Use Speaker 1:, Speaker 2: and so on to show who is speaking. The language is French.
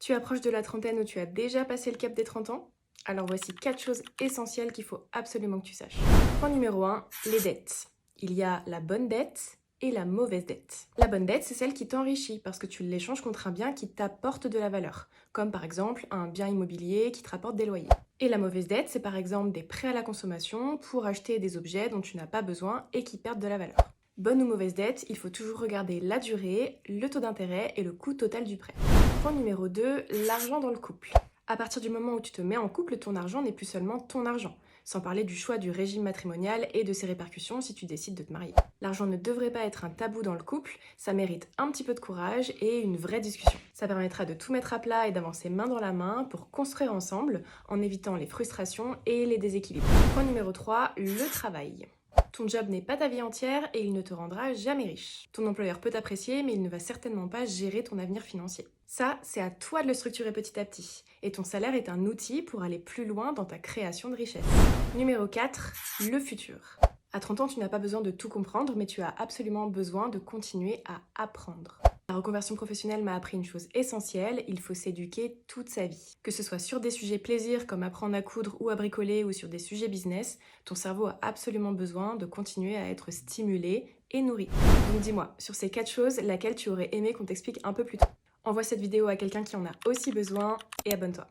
Speaker 1: Tu approches de la trentaine ou tu as déjà passé le cap des 30 ans? Alors voici 4 choses essentielles qu'il faut absolument que tu saches. Point numéro 1, les dettes. Il y a la bonne dette et la mauvaise dette. La bonne dette, c'est celle qui t'enrichit parce que tu l'échanges contre un bien qui t'apporte de la valeur, comme par exemple un bien immobilier qui te rapporte des loyers. Et la mauvaise dette, c'est par exemple des prêts à la consommation pour acheter des objets dont tu n'as pas besoin et qui perdent de la valeur. Bonne ou mauvaise dette, il faut toujours regarder la durée, le taux d'intérêt et le coût total du prêt. Point numéro 2, l'argent dans le couple. À partir du moment où tu te mets en couple, ton argent n'est plus seulement ton argent, sans parler du choix du régime matrimonial et de ses répercussions si tu décides de te marier. L'argent ne devrait pas être un tabou dans le couple, ça mérite un petit peu de courage et une vraie discussion. Ça permettra de tout mettre à plat et d'avancer main dans la main pour construire ensemble en évitant les frustrations et les déséquilibres. Point numéro 3, le travail. Ton job n'est pas ta vie entière et il ne te rendra jamais riche. Ton employeur peut t'apprécier, mais il ne va certainement pas gérer ton avenir financier. Ça, c'est à toi de le structurer petit à petit. Et ton salaire est un outil pour aller plus loin dans ta création de richesse. Numéro 4, le futur. À 30 ans, tu n'as pas besoin de tout comprendre, mais tu as absolument besoin de continuer à apprendre. La reconversion professionnelle m'a appris une chose essentielle, il faut s'éduquer toute sa vie. Que ce soit sur des sujets plaisir comme apprendre à coudre ou à bricoler ou sur des sujets business, ton cerveau a absolument besoin de continuer à être stimulé et nourri. Donc dis-moi, sur ces 4 choses, laquelle tu aurais aimé qu'on t'explique un peu plus tôt? Envoie cette vidéo à quelqu'un qui en a aussi besoin et abonne-toi.